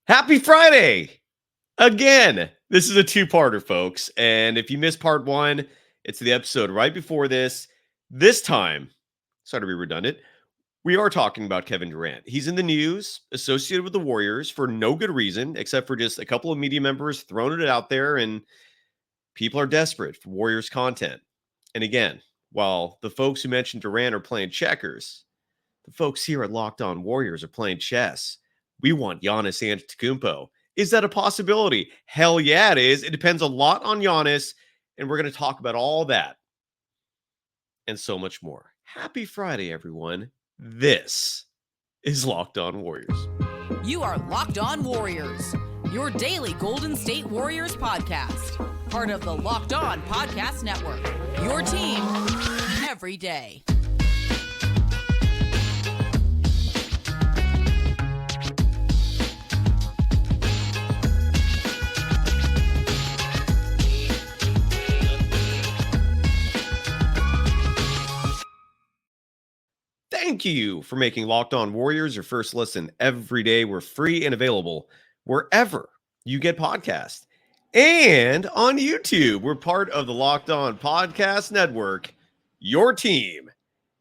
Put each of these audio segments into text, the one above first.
Happy Friday! Again, this is a two-parter, folks. And if you missed part one, it's the episode right before this. This time, sorry to be redundant, we are talking about Kevin Durant. He's in the news associated with the Warriors for no good reason, except for just a couple of media members throwing it out there, and people are desperate for Warriors content. And again, while the folks who mentioned Durant are playing checkers, the folks here at Locked On Warriors are playing chess. We want Giannis Antetokounmpo. Is that a possibility? Hell yeah, it is. It depends a lot on Giannis, and we're going to talk about all that and so much more. Happy Friday, everyone. This is Locked On Warriors. You are Locked On Warriors, your daily Golden State Warriors podcast. Part of the Locked On Podcast Network, your team every day. Thank you for making Locked On Warriors your first listen every day. We're free and available wherever you get podcasts and on YouTube. We're part of the Locked On Podcast Network, your team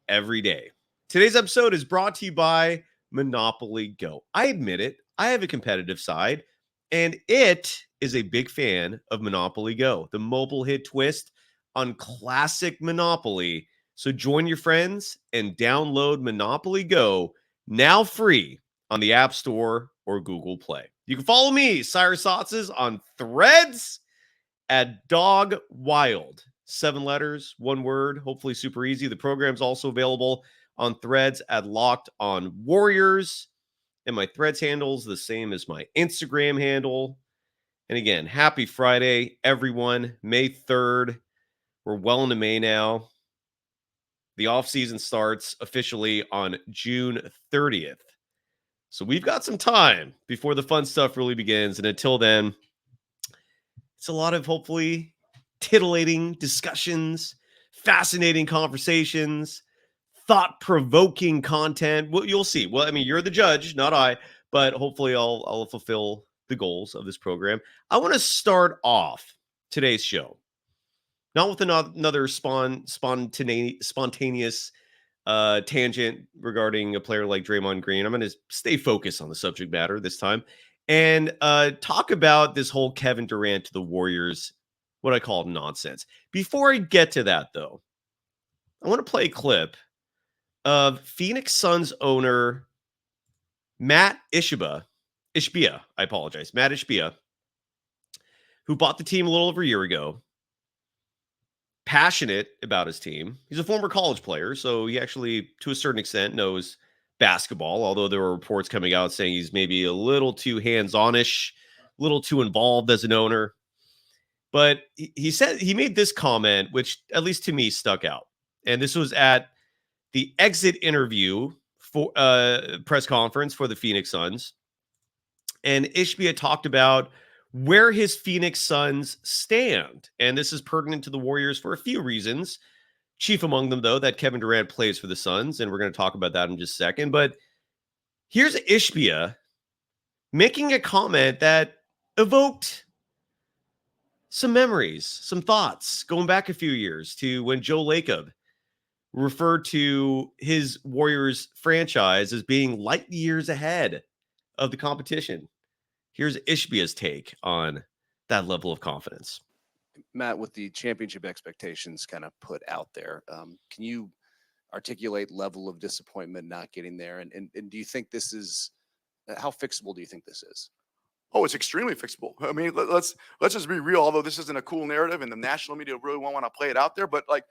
every day. Today's episode is brought to you by Monopoly Go. I admit it, I have a competitive side, and it is a big fan of Monopoly Go, the mobile hit twist on classic Monopoly. So join your friends and download Monopoly Go, now free on the App Store or Google Play. You can follow me, Cyrus Saatsaz, on Threads at Dog Wild. 7 letters, 1 word, hopefully super easy. The program's also available on Threads at Locked On Warriors. And my Threads handle is the same as my Instagram handle. And again, happy Friday, everyone. May 3rd. We're well into May now. The offseason starts officially on June 30th. So we've got some time before the fun stuff really begins. And until then, it's a lot of hopefully titillating discussions, fascinating conversations, thought-provoking content. Well, you'll see. Well, I mean, you're the judge, not I, but hopefully I'll fulfill the goals of this program. I want to start off today's show not with another spontaneous tangent regarding a player like Draymond Green. I'm going to stay focused on the subject matter this time and talk about this whole Kevin Durant to the Warriors, what I call nonsense. Before I get to that, though, I want to play a clip of Phoenix Suns owner Matt Ishbia, who bought the team a little over a year ago. Passionate about his team. He's a former college player, so he actually, to a certain extent, knows basketball, although there were reports coming out saying he's maybe a little too hands-on-ish, a little too involved as an owner. But he said he made this comment, which at least to me stuck out. And this was at the exit interview for press conference for the Phoenix Suns. And Ishbia talked about where his Phoenix Suns stand. And this is pertinent to the Warriors for a few reasons. Chief among them, though, that Kevin Durant plays for the Suns. And we're going to talk about that in just a second. But here's Ishbia making a comment that evoked some memories, some thoughts going back a few years to when Joe Lacob referred to his Warriors franchise as being light years ahead of the competition. Here's Ishbia's take on that level of confidence. Matt, with the championship expectations kind of put out there, can you articulate level of disappointment not getting there? And do you think this is, how fixable do you think this is? Oh, it's extremely fixable. I mean, let's just be real. Although this isn't a cool narrative, and the national media really won't want to play it out there, but like,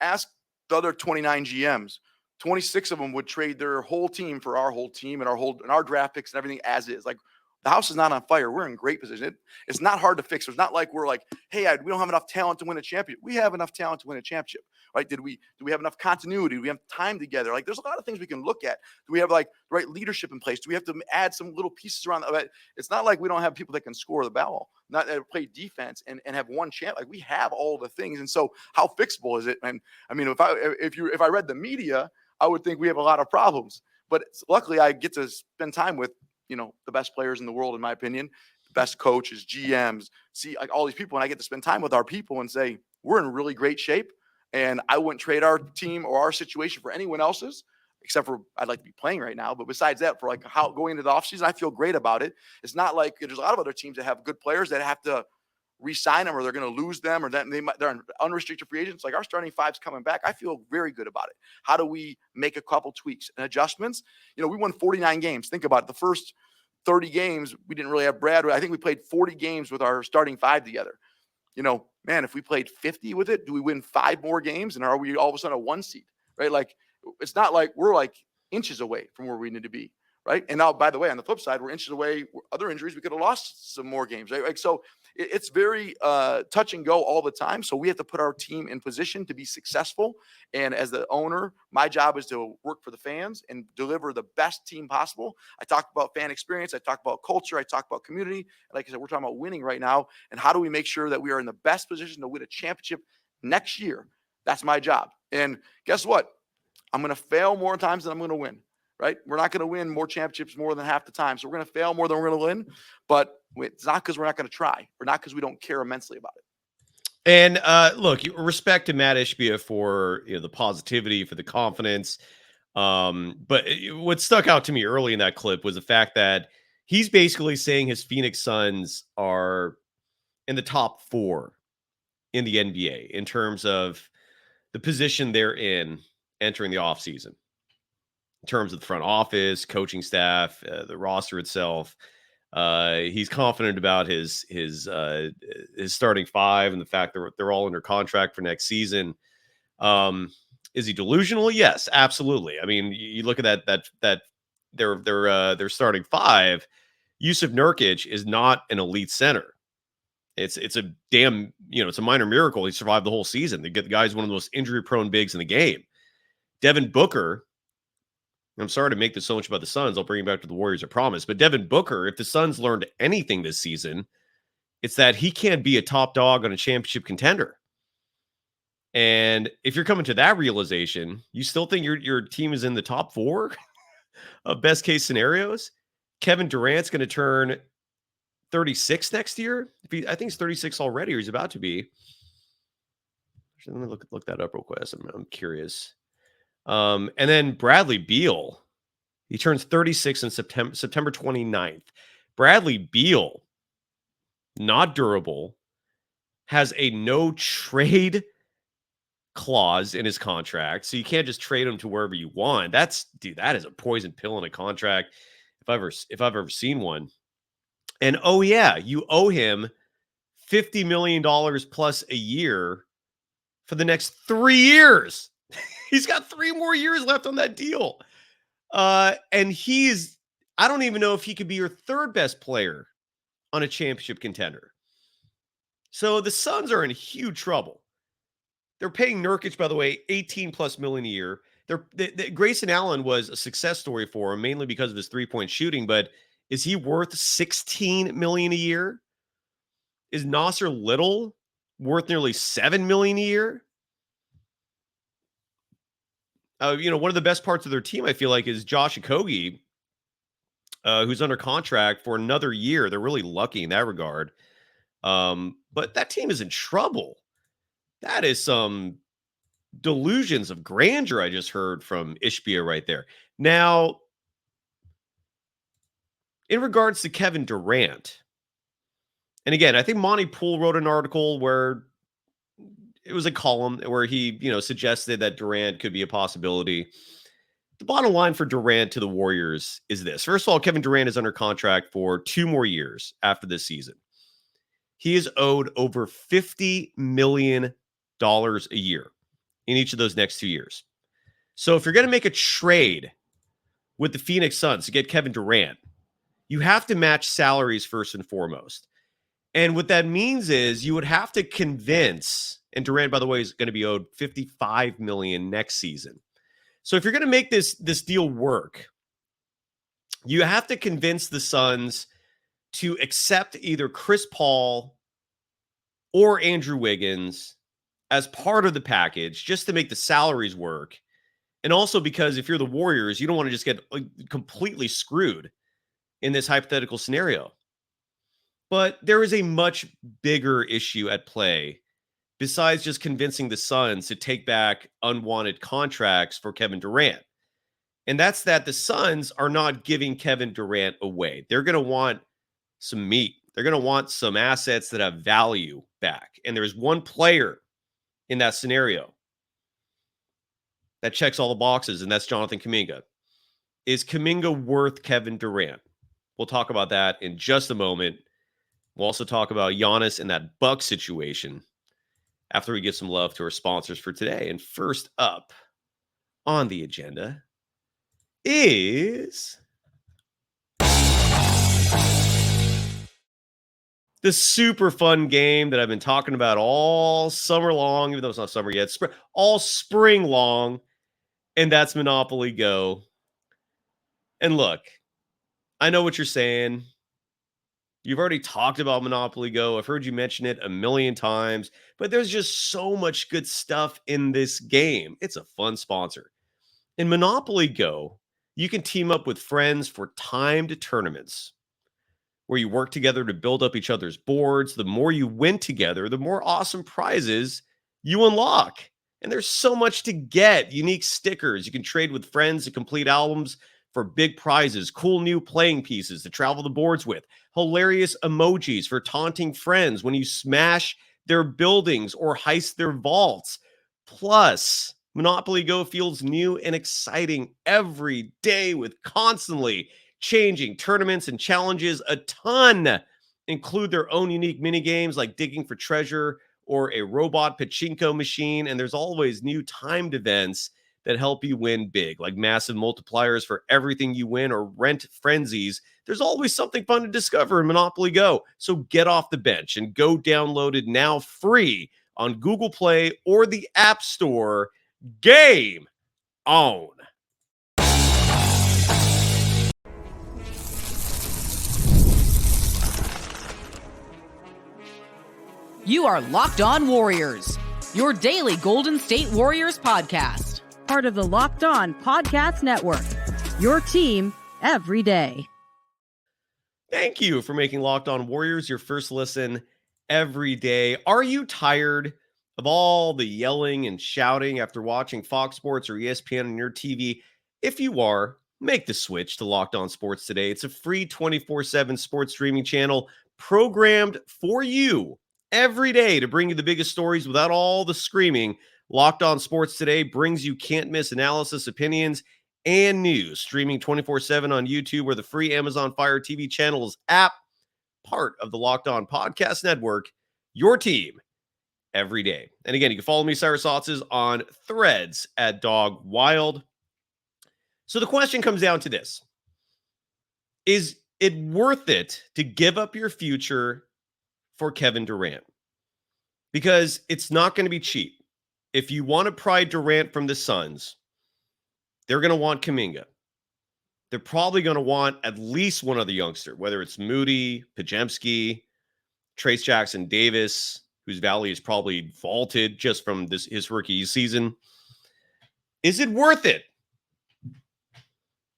ask the other 29 GMs. 26 of them would trade their whole team for our whole team and our draft picks and everything as is. Like, the house is not on fire. We're in great position. It's not hard to fix. It's not like we're like, hey, we don't have enough talent to win a championship. We have enough talent to win a championship, right? Do we have enough continuity? Do we have time together? Like, there's a lot of things we can look at. Do we have like the right leadership in place? Do we have to add some little pieces around that? It's not like we don't have people that can score the ball, not play defense and have one champ. Like, we have all the things. And so how fixable is it? And I mean, if I read the media, I would think we have a lot of problems. But luckily I get to spend time with the best players in the world, in my opinion, the best coaches, GMs, see like all these people. And I get to spend time with our people and say, we're in really great shape. And I wouldn't trade our team or our situation for anyone else's, except for I'd like to be playing right now. But besides that, for like how going into the offseason, I feel great about it. It's not like there's a lot of other teams that have good players that have to re-sign them or they're going to lose them or that they're unrestricted free agents. Like our starting five's coming back. I feel very good about it. How do we make a couple tweaks and adjustments? We won 49 games. Think about it. The first 30 games, we didn't really have Brad. I think we played 40 games with our starting five together. Man, if we played 50 with it, do we win 5 more games? And are we all of a sudden a 1 seed, right? Like, it's not like we're like inches away from where we need to be. Right. And now, by the way, on the flip side, we're inches away. Other injuries, we could have lost some more games. Right. Like, so it's very touch and go all the time. So we have to put our team in position to be successful. And as the owner, my job is to work for the fans and deliver the best team possible. I talked about fan experience. I talked about culture. I talked about community. Like I said, we're talking about winning right now. And how do we make sure that we are in the best position to win a championship next year? That's my job. And guess what? I'm going to fail more times than I'm going to win. Right? We're not going to win more championships more than half the time. So we're going to fail more than we're going to win. But it's not because we're not going to try, or not because we don't care immensely about it. And look, respect to Matt Ishbia for the positivity, for the confidence. But what stuck out to me early in that clip was the fact that he's basically saying his Phoenix Suns are in the top 4 in the NBA in terms of the position they're in entering the offseason. In terms of the front office, coaching staff, the roster itself, he's confident about his starting 5 and the fact that they're all under contract for next season. Is he delusional? Yes, absolutely. I mean, you look at that their starting 5. Yusuf Nurkic is not an elite center. It's a damn it's a minor miracle he survived the whole season. The guy's one of the most injury-prone bigs in the game. Devin Booker. I'm sorry to make this so much about the Suns. I'll bring you back to the Warriors, I promise. But Devin Booker, if the Suns learned anything this season, it's that he can't be a top dog on a championship contender. And if you're coming to that realization, you still think your team is in the top 4 of best case scenarios? Kevin Durant's going to turn 36 next year. I think he's 36 already, or he's about to be. Actually, let me look that up real quick. I'm curious. And then Bradley Beal, he turns 36 in September 29th. Bradley Beal, not durable, has a no trade clause in his contract, so you can't just trade him to wherever you want. That is a poison pill in a contract if I've ever seen one. And oh yeah, you owe him $50 million plus a year for the next 3 years. He's got 3 more years left on that deal. And I don't even know if he could be your 3rd best player on a championship contender. So the Suns are in huge trouble. They're paying Nurkic, by the way, $18+ million a year. Grayson Allen was a success story for him, mainly because of his 3-point shooting, but is he worth $16 million a year? Is Nasser Little worth nearly $7 million a year? One of the best parts of their team, I feel like, is Josh Okogie, who's under contract for another year. They're really lucky in that regard. But that team is in trouble. That is some delusions of grandeur I just heard from Ishbia right there. Now, in regards to Kevin Durant, and again, I think Monty Poole wrote an article where it was a column where he, suggested that Durant could be a possibility. The bottom line for Durant to the Warriors is this. First of all, Kevin Durant is under contract for 2 more years after this season. He is owed over $50 million a year in each of those next 2 years. So if you're going to make a trade with the Phoenix Suns to get Kevin Durant, you have to match salaries first and foremost. And what that means is you would have to convince, and Durant, by the way, is going to be owed $55 million next season. So if you're going to make this deal work, you have to convince the Suns to accept either Chris Paul or Andrew Wiggins as part of the package just to make the salaries work. And also because if you're the Warriors, you don't want to just get completely screwed in this hypothetical scenario. But there is a much bigger issue at play besides just convincing the Suns to take back unwanted contracts for Kevin Durant. And that's that the Suns are not giving Kevin Durant away. They're going to want some meat. They're going to want some assets that have value back. And there's one player in that scenario that checks all the boxes, and that's Jonathan Kuminga. Is Kuminga worth Kevin Durant? We'll talk about that in just a moment. We'll also talk about Giannis and that Buck situation after we give some love to our sponsors for today. And first up on the agenda is the super fun game that I've been talking about all summer long, even though it's not summer yet, all spring long, and that's Monopoly Go. And look, I know what you're saying. You've already talked about Monopoly Go. I've heard you mention it a million times, but there's just so much good stuff in this game. It's a fun sponsor. In Monopoly Go, you can team up with friends for timed tournaments where you work together to build up each other's boards. The more you win together, the more awesome prizes you unlock. And there's so much to get. Unique stickers. You can trade with friends to complete albums for big prizes, cool new playing pieces to travel the boards with, hilarious emojis for taunting friends when you smash their buildings or heist their vaults. Plus, Monopoly Go feels new and exciting every day with constantly changing tournaments and challenges. A ton include their own unique mini games like digging for treasure or a robot pachinko machine. And there's always new timed events that help you win big, like massive multipliers for everything you win or rent frenzies. There's always something fun to discover in Monopoly Go. So get off the bench and go download it now free on Google Play or the App Store. Game on. You are Locked On Warriors, your daily Golden State Warriors podcast. Part of the Locked On Podcast Network, your team every day. Thank you for making Locked On Warriors your first listen every day. Are you tired of all the yelling and shouting after watching Fox Sports or ESPN on your TV? If you are, make the switch to Locked On Sports Today. It's a free 24/7 sports streaming channel programmed for you every day to bring you the biggest stories without all the screaming. Locked On Sports Today brings you can't-miss analysis, opinions, and news. Streaming 24/7 on YouTube or the free Amazon Fire TV channels app. Part of the Locked On Podcast Network. Your team every day. And again, you can follow me, Cyrus Saatsaz, on Threads at Dog Wild. So the question comes down to this. Is it worth it to give up your future for Kevin Durant? Because it's not going to be cheap. If you want to pry Durant from the Suns, they're going to want Kuminga. They're probably going to want at least one other youngster, whether it's Moody, Pajemski, Trace Jackson Davis, whose value is probably vaulted just from his rookie season. Is it worth it?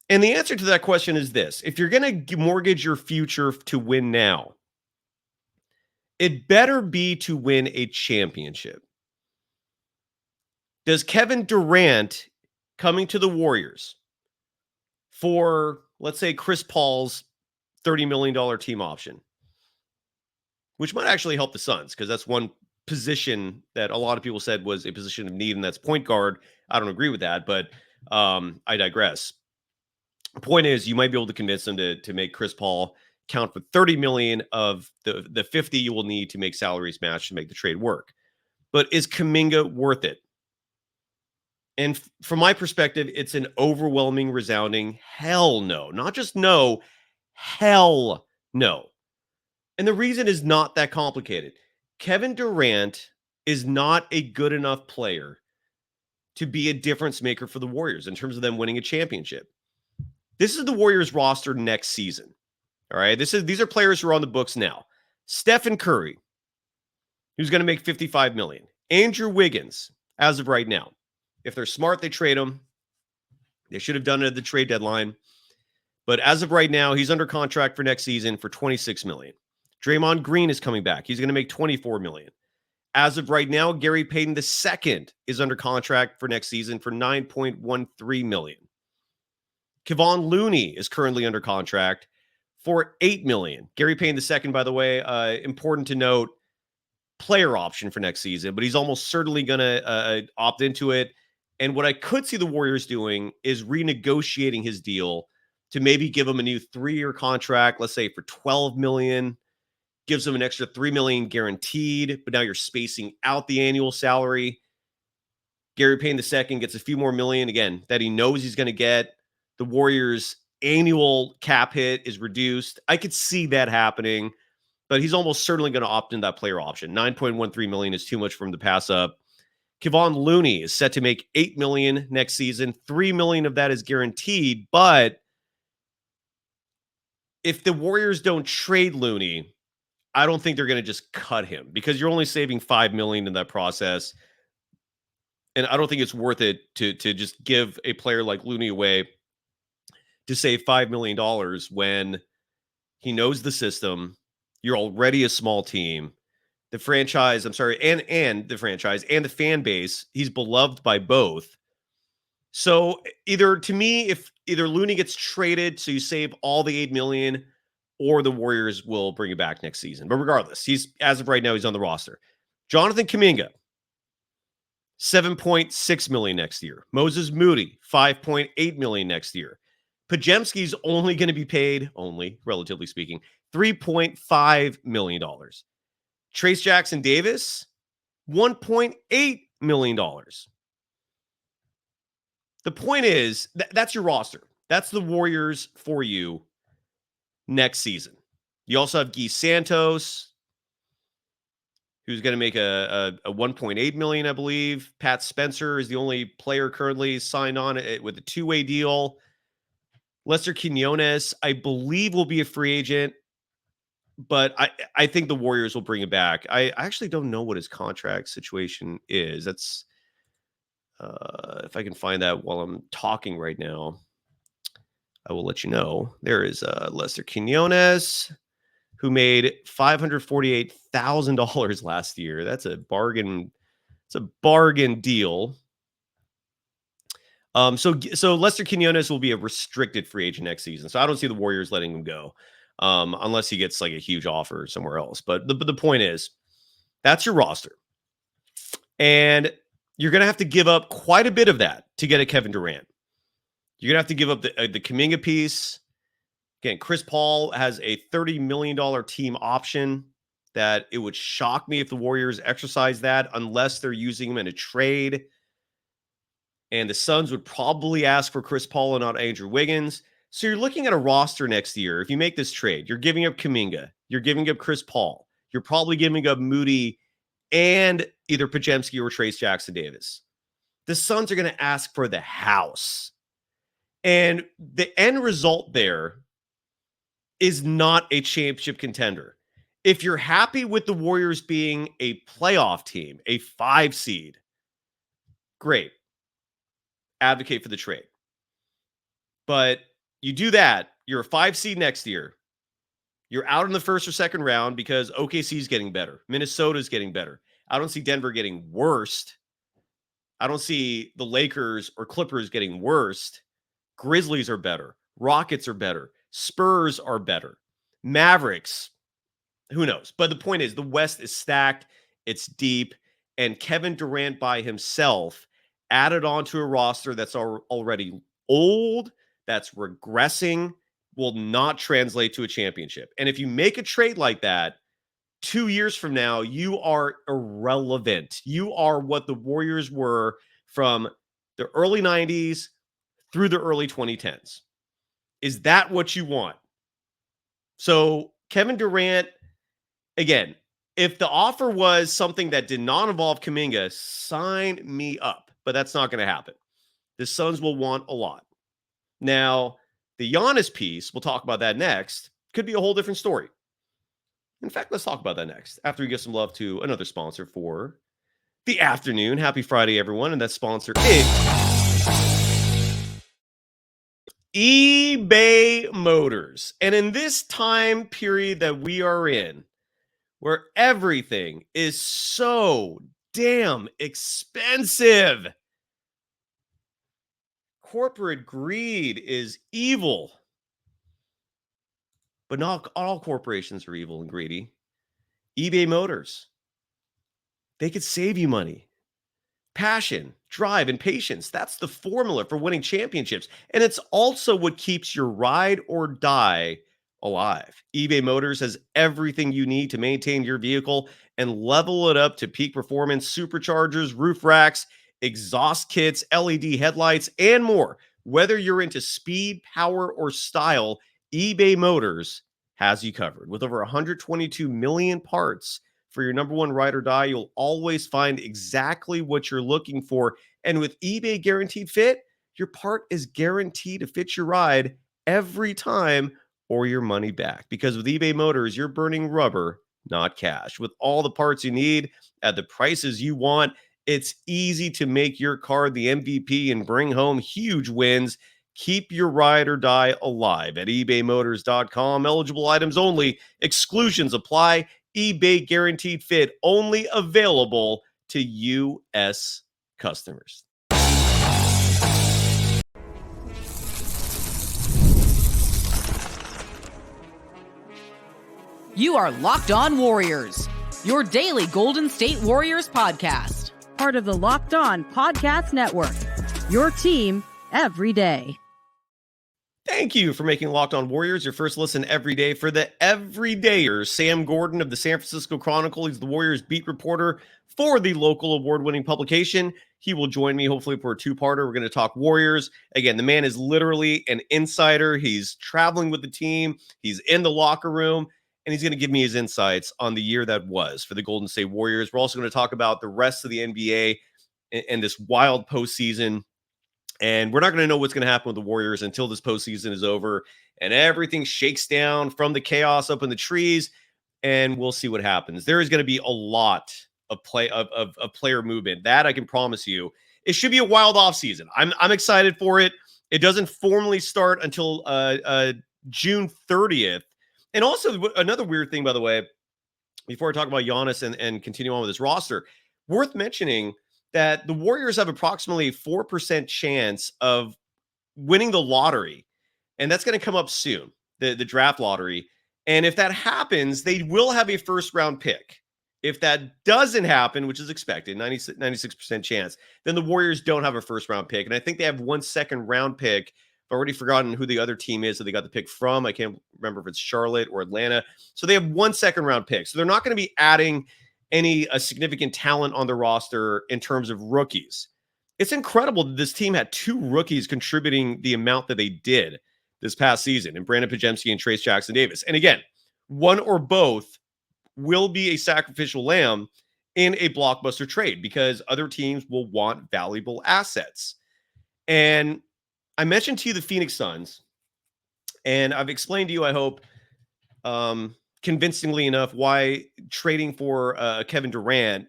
And the answer to that question is this. If you're going to mortgage your future to win now, it better be to win a championship. Does Kevin Durant coming to the Warriors for, let's say, Chris Paul's $30 million team option, which might actually help the Suns because that's one position that a lot of people said was a position of need, and that's point guard. I don't agree with that, but I digress. The point is, you might be able to convince them to make Chris Paul count for $30 million of the 50 you will need to make salaries match to make the trade work. But is Kuminga worth it? And from my perspective, it's an overwhelming, resounding hell no. Not just no, hell no. And the reason is not that complicated. Kevin Durant is not a good enough player to be a difference maker for the Warriors in terms of them winning a championship. This is the Warriors roster next season. All right. These are players who are on the books now. Steph and Curry, who's going to make $55 million. Andrew Wiggins, as of right now. If they're smart, they trade him. They should have done it at the trade deadline. But as of right now, he's under contract for next season for $26 million. Draymond Green is coming back. He's going to make $24 million. As of right now, Gary Payton II is under contract for next season for $9.13 million. Kevon Looney is currently under contract for $8 million. Gary Payton II, by the way, important to note, player option for next season, but he's almost certainly going to opt into it. And what I could see the Warriors doing is renegotiating his deal to maybe give him a new 3-year contract, let's say for $12 million, gives him an extra $3 million guaranteed, but now you're spacing out the annual salary. Gary Payton II gets a few more million, again, that he knows he's going to get. The Warriors' annual cap hit is reduced. I could see that happening, but he's almost certainly going to opt in that player option. $9.13 million is too much for him to pass up. Kevon Looney is set to make $8 million next season. $3 million of that is guaranteed, but if the Warriors don't trade Looney, I don't think they're going to just cut him because you're only saving $5 million in that process. And I don't think it's worth it to just give a player like Looney away to save $5 million when he knows the system. You're already a small team. The franchise, and the franchise and the fan base, he's beloved by both. So either Looney gets traded, so you save all the $8 million, or the Warriors will bring it back next season. But regardless, as of right now, he's on the roster. Jonathan Kuminga, $7.6 million next year. Moses Moody, $5.8 million next year. Podziemski's only going to be paid, relatively speaking, $3.5 million. Trace Jackson Davis, $1.8 million. The point is, that's your roster. That's the Warriors for you next season. You also have Guy Santos, who's going to make a $1.8 million, I believe. Pat Spencer is the only player currently signed on it with a 2-way deal. Lester Quinones, I believe, will be a free agent, but I think the Warriors will bring it back. I actually don't know what his contract situation is. That's if I can find that while I'm talking right now, I will let you know. There is Lester Quinones, who made $548,000 last year. That's a bargain. It's a bargain deal. So Lester Quinones will be a restricted free agent next season. So I don't see the Warriors letting him go unless he gets like a huge offer somewhere else. But the point is, that's your roster. And you're going to have to give up quite a bit of that to get a Kevin Durant. You're going to have to give up the Kuminga piece. Again, Chris Paul has a $30 million team option that it would shock me if the Warriors exercise that unless they're using him in a trade. And the Suns would probably ask for Chris Paul and not Andrew Wiggins. So you're looking at a roster next year. If you make this trade, you're giving up Kuminga. You're giving up Chris Paul. You're probably giving up Moody and either Podziemski or Trace Jackson Davis. The Suns are going to ask for the house. And the end result there is not a championship contender. If you're happy with the Warriors being a playoff team, a 5 seed, great. Advocate for the trade. But you do that, you're a 5 seed next year. You're out in the first or second round because OKC is getting better. Minnesota's getting better. I don't see Denver getting worst. I don't see the Lakers or Clippers getting worst. Grizzlies are better. Rockets are better. Spurs are better. Mavericks, who knows? But the point is, the West is stacked. It's deep. And Kevin Durant by himself added onto a roster that's already old, that's regressing, will not translate to a championship. And if you make a trade like that, 2 years from now, you are irrelevant. You are what the Warriors were from the early 90s through the early 2010s. Is that what you want? So Kevin Durant, again, if the offer was something that did not involve Kuminga, sign me up. But that's not going to happen. The Suns will want a lot. Now, the Giannis piece, we'll talk about that next, could be a whole different story. In fact, let's talk about that next after we give some love to another sponsor for the afternoon. Happy Friday, everyone. And that sponsor is eBay Motors. And in this time period that we are in, where everything is so damn expensive, corporate greed is evil. But not all corporations are evil and greedy. eBay Motors, they could save you money. Passion, drive, and patience. That's the formula for winning championships. And it's also what keeps your ride or die alive. eBay Motors has everything you need to maintain your vehicle and level it up to peak performance: superchargers, roof racks, exhaust kits, LED headlights, and more. Whether you're into speed, power, or style, eBay Motors has you covered. With over 122 million parts for your number one ride or die, you'll always find exactly what you're looking for. And with eBay Guaranteed Fit, your part is guaranteed to fit your ride every time or your money back. Because with eBay Motors, you're burning rubber, not cash. With all the parts you need at the prices you want, it's easy to make your car the MVP and bring home huge wins. Keep your ride or die alive at ebaymotors.com. Eligible items only. Exclusions apply. eBay Guaranteed Fit only available to U.S. customers. You are Locked On Warriors, your daily Golden State Warriors podcast. Part of the Locked On Podcast Network, your team every day. Thank you for making Locked On Warriors your first listen every day. For the everydayers, Sam Gordon of the San Francisco Chronicle, he's the Warriors beat reporter for the local award-winning publication. He will join me hopefully for a two-parter. We're going to talk Warriors. Again, the man is literally an insider. He's traveling with the team. He's in the locker room, and he's going to give me his insights on the year that was for the Golden State Warriors. We're also going to talk about the rest of the NBA and this wild postseason. And we're not going to know what's going to happen with the Warriors until this postseason is over and everything shakes down from the chaos up in the trees, and we'll see what happens. There is going to be a lot of player movement. That I can promise you. It should be a wild offseason. I'm excited for it. It doesn't formally start until June 30th. And also another weird thing, by the way, before I talk about Giannis and continue on with this roster, worth mentioning that the Warriors have approximately 4% chance of winning the lottery. And that's going to come up soon, the draft lottery. And if that happens, they will have a first-round pick. If that doesn't happen, which is expected, 96% chance, then the Warriors don't have a first-round pick. And I think they have 1 second-round pick. I've already forgotten who the other team is that they got the pick from. I can't remember if it's Charlotte or Atlanta. So they have 1 second-round pick. So they're not going to be adding any significant talent on the roster in terms of rookies. It's incredible that this team had 2 rookies contributing the amount that they did this past season, and Brandon Podziemski and Trayce Jackson-Davis. And again, one or both will be a sacrificial lamb in a blockbuster trade because other teams will want valuable assets. And I mentioned to you the Phoenix Suns, and I've explained to you, I hope, convincingly enough, why trading for Kevin Durant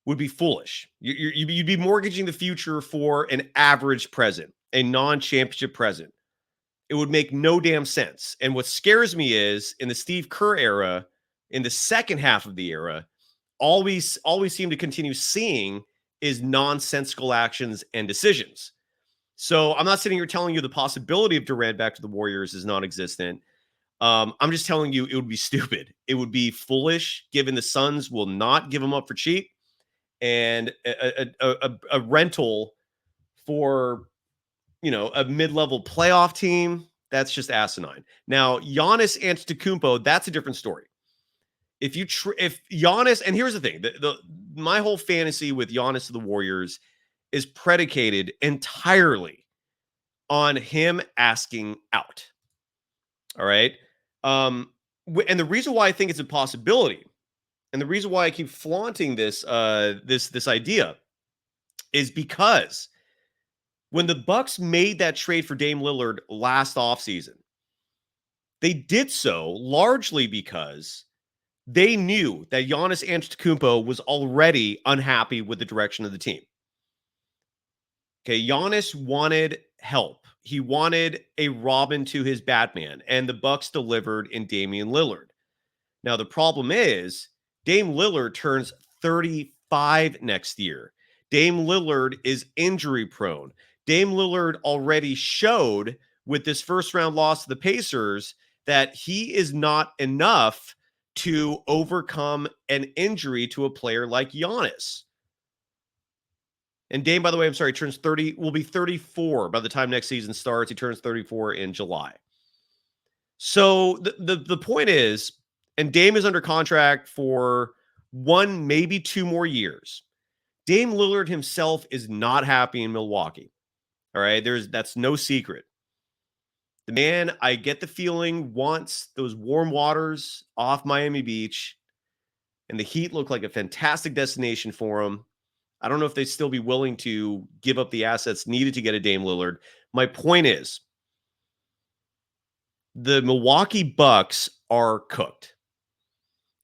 would be foolish. You'd be mortgaging the future for an average present, a non-championship present. It would make no damn sense. And what scares me is in the Steve Kerr era, in the second half of the era, all we seem to continue seeing is nonsensical actions and decisions. So I'm not sitting here telling you the possibility of Durant back to the Warriors is non-existent. I'm just telling you it would be stupid. It would be foolish, given the Suns will not give him up for cheap, and a rental for, a mid-level playoff team, that's just asinine. Now, Giannis Antetokounmpo, that's a different story. If Giannis, and here's the thing, my whole fantasy with Giannis to the Warriors is predicated entirely on him asking out. All right. And the reason why I think it's a possibility, and the reason why I keep flaunting this idea, is because when the Bucks made that trade for Dame Lillard last offseason, they did so largely because they knew that Giannis Antetokounmpo was already unhappy with the direction of the team. Okay, Giannis wanted help. he wanted a Robin to his Batman, and the Bucks delivered in Damian Lillard. Now, the problem is Dame Lillard turns 35 next year. Dame Lillard is injury prone. Dame Lillard already showed with this first round loss to the Pacers that he is not enough to overcome an injury to a player like Giannis. And Dame, by the way, I'm sorry, turns 30, will be 34 by the time next season starts. He turns 34 in July. So the point is, and Dame is under contract for 1, maybe 2 more years. Dame Lillard himself is not happy in Milwaukee. All right, that's no secret. The man, I get the feeling, wants those warm waters off Miami Beach, and the Heat look like a fantastic destination for him. I don't know if they'd still be willing to give up the assets needed to get a Dame Lillard. My point is, the Milwaukee Bucks are cooked.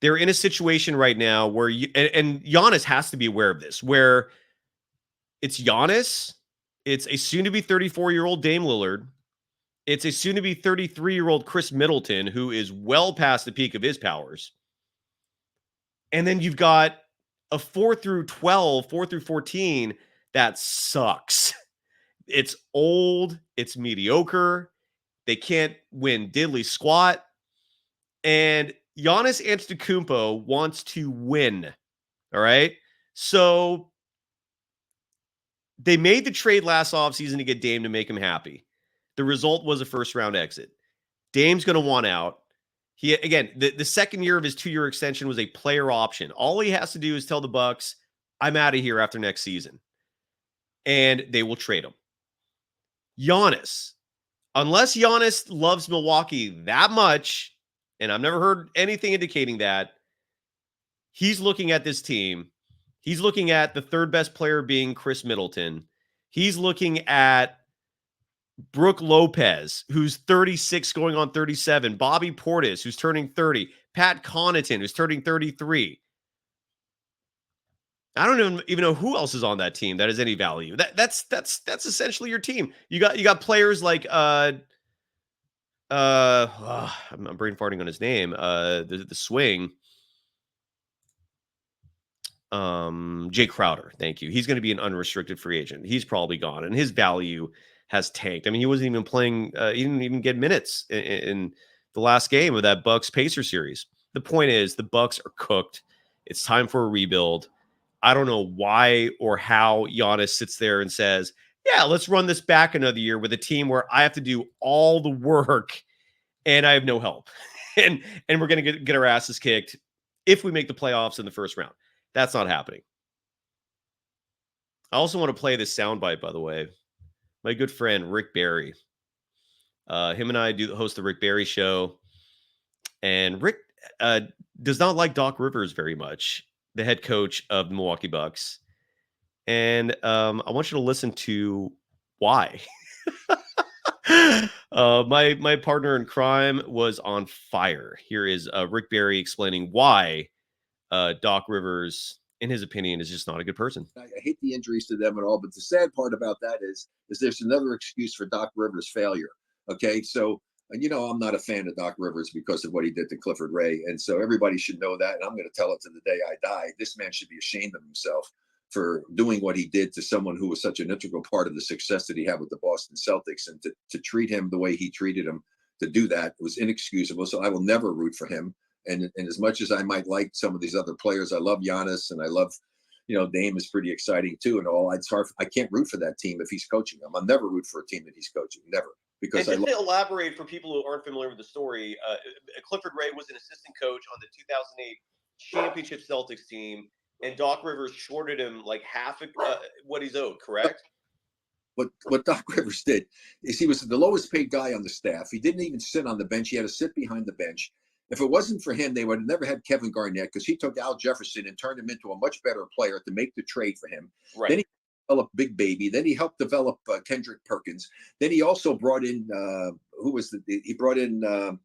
They're in a situation right now where and Giannis has to be aware of this, where it's Giannis, it's a soon-to-be 34-year-old Dame Lillard, it's a soon-to-be 33-year-old Chris Middleton, who is well past the peak of his powers. And then you've got a 4 through 12, 4 through 14 that sucks. It's old, it's mediocre, they can't win diddly squat, and Giannis Antetokounmpo wants to win. All right. So they made the trade last offseason to get Dame to make him happy. The result was a first round exit. Dame's going to want out. He, again, the second year of his 2-year extension was a player option. All he has to do is tell the Bucks, I'm out of here after next season. And they will trade him. Giannis, unless Giannis loves Milwaukee that much, and I've never heard anything indicating that, he's looking at this team. He's looking at the third best player being Chris Middleton. He's looking at Brooke Lopez, who's 36 going on 37. Bobby Portis, who's turning 30. Pat Connaughton, who's turning 33. I don't even know who else is on that team that has any value. That's essentially your team. You got players like I'm brain farting on his name. The swing. Jay Crowder, thank you. He's going to be an unrestricted free agent. He's probably gone, and his value has tanked. I mean, he wasn't even playing. He didn't even get minutes in the last game of that Bucks Pacers series. The point is, the Bucks are cooked. It's time for a rebuild. I don't know why or how Giannis sits there and says, "Yeah, let's run this back another year with a team where I have to do all the work and I have no help, and we're going to get our asses kicked if we make the playoffs in the first round." That's not happening. I also want to play this soundbite, by the way. My good friend, Rick Barry. Him and I host the Rick Barry Show. And Rick does not like Doc Rivers very much, the head coach of the Milwaukee Bucks. And I want you to listen to why. My partner in crime was on fire. Here is Rick Barry explaining why Doc Rivers, in his opinion, is just not a good person. I hate the injuries to them and all, but the sad part about that is there's another excuse for Doc Rivers' failure. Okay, so I'm not a fan of Doc Rivers because of what he did to Clifford Ray, and so everybody should know that. And I'm going to tell it to the day I die. This man should be ashamed of himself for doing what he did to someone who was such an integral part of the success that he had with the Boston Celtics, and to treat him the way he treated him, to do that was inexcusable. So I will never root for him. And as much as I might like some of these other players, I love Giannis and I love, Dame is pretty exciting too. And all I can't root for that team if he's coaching them. I'll never root for a team that he's coaching. Never. Because and just to elaborate for people who aren't familiar with the story, Clifford Ray was an assistant coach on the 2008 championship Celtics team, and Doc Rivers shorted him like half of what he's owed, correct? What Doc Rivers did is he was the lowest paid guy on the staff. He didn't even sit on the bench. He had to sit behind the bench. If it wasn't for him, they would have never had Kevin Garnett because he took Al Jefferson and turned him into a much better player to make the trade for him. Right. Then he developed Big Baby. Then he helped develop Kendrick Perkins. Then he also brought in he brought in the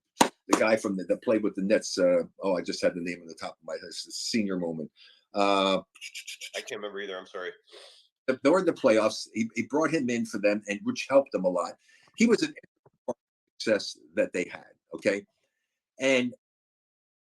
guy from that played with the Nets. I just had the name on the top of my head. It's a senior moment. I can't remember either. I'm sorry. During the playoffs, he brought him in for them, and which helped them a lot. he was an success that they had. Okay. And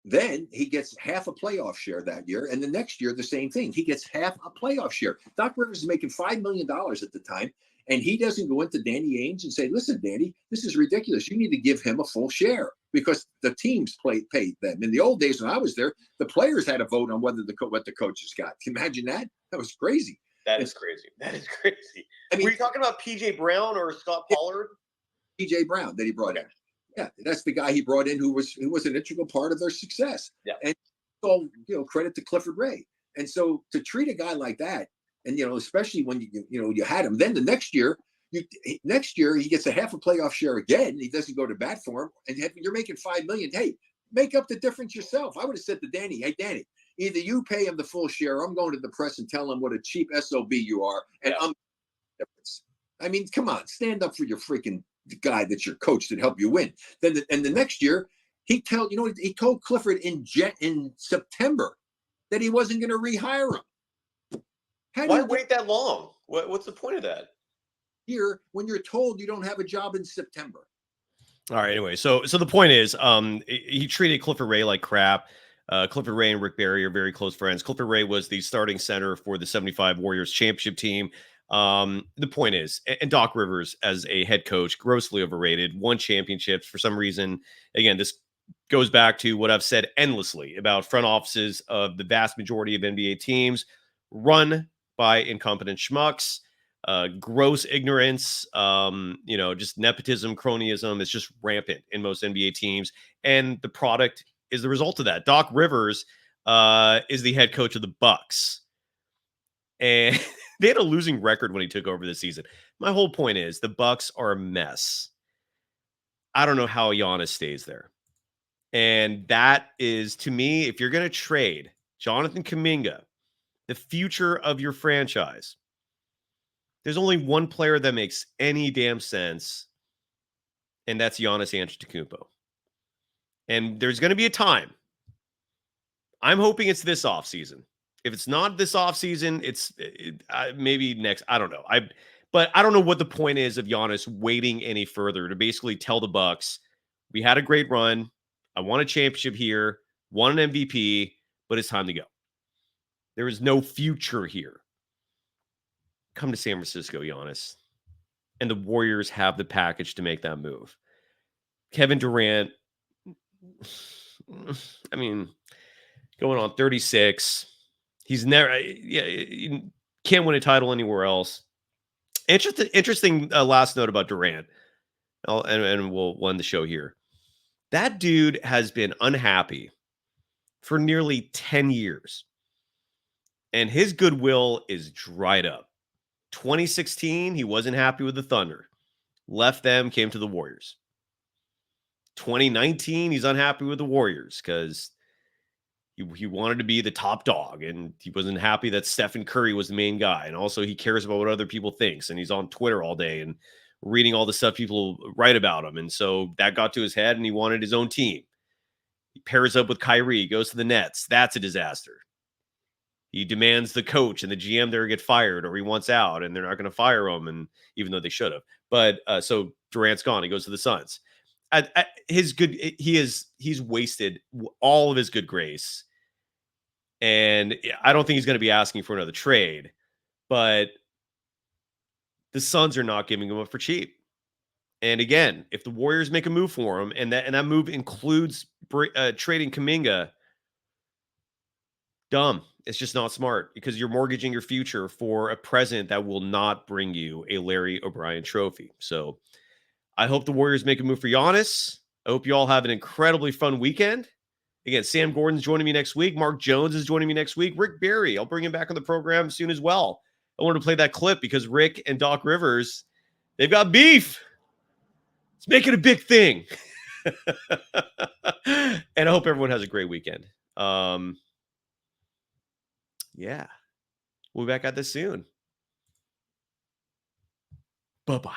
then he gets half a playoff share that year. And the next year, the same thing. He gets half a playoff share. Doc Rivers is making $5 million at the time. And he doesn't go into Danny Ainge and say, listen, Danny, this is ridiculous. You need to give him a full share because the teams paid them. In the old days when I was there, the players had a vote on whether what the coaches got. Can you imagine that? That was crazy. That is crazy. That is crazy. I mean, were you talking about PJ Brown or Scott Pollard? PJ Brown that he brought in. Yeah, that's the guy he brought in who was an integral part of their success. Yeah. And so, credit to Clifford Ray. And so to treat a guy like that, and especially when you had him, then the next year he gets a half a playoff share again. He doesn't go to bat for him, and you're making $5 million. Hey, make up the difference yourself. I would have said to Danny, hey, Danny, either you pay him the full share, or I'm going to the press and tell him what a cheap SOB you are, and I'm difference. I mean, come on, stand up for your freaking guy that's your coach that helped you win. Then the next year, he told Clifford in September that he wasn't going to rehire him. Why wait that long? What's the point of that? Here, when you're told you don't have a job in September. All right. Anyway, so the point is, he treated Clifford Ray like crap. Clifford Ray and Rick Barry are very close friends. Clifford Ray was the starting center for the 75 Warriors championship team. The point is, and Doc Rivers as a head coach, grossly overrated, won championships for some reason. Again, this goes back to what I've said endlessly about front offices of the vast majority of NBA teams run by incompetent schmucks, gross ignorance, just nepotism, cronyism is just rampant in most NBA teams. And the product is the result of that. Doc Rivers is the head coach of the Bucks. And they had a losing record when he took over this season. My whole point is the Bucks are a mess. I don't know how Giannis stays there. And that is, to me, if you're going to trade Jonathan Kuminga, the future of your franchise, there's only one player that makes any damn sense, and that's Giannis Antetokounmpo. And there's going to be a time. I'm hoping it's this offseason. If it's not this offseason, it's maybe next. I don't know. But I don't know what the point is of Giannis waiting any further to basically tell the Bucks, we had a great run. I won a championship here, won an MVP, but it's time to go. There is no future here. Come to San Francisco, Giannis. And the Warriors have the package to make that move. Kevin Durant, I mean, going on 36. He's never, he can't win a title anywhere else. Interesting last note about Durant. And we'll end the show here. That dude has been unhappy for nearly 10 years. And his goodwill is dried up. 2016, he wasn't happy with the Thunder. Left them, came to the Warriors. 2019, he's unhappy with the Warriors because he wanted to be the top dog, and he wasn't happy that Stephen Curry was the main guy. And also he cares about what other people think. And he's on Twitter all day and reading all the stuff people write about him. And so that got to his head, and he wanted his own team. He pairs up with Kyrie, goes to the Nets. That's a disaster. He demands the coach and the GM there get fired, or he wants out, and they're not going to fire him, and even though they should have. But so Durant's gone. He goes to the Suns. He's wasted all of his good grace. And I don't think he's going to be asking for another trade, but the Suns are not giving him up for cheap. And again, if the Warriors make a move for him, and that move includes trading Kuminga, dumb. It's just not smart because you're mortgaging your future for a present that will not bring you a Larry O'Brien trophy. So I hope the Warriors make a move for Giannis. I hope you all have an incredibly fun weekend. Again, Sam Gordon's joining me next week. Mark Jones is joining me next week. Rick Barry, I'll bring him back on the program soon as well. I wanted to play that clip because Rick and Doc Rivers, they've got beef. Let's make it a big thing. And I hope everyone has a great weekend. Yeah. We'll be back at this soon. Bye-bye.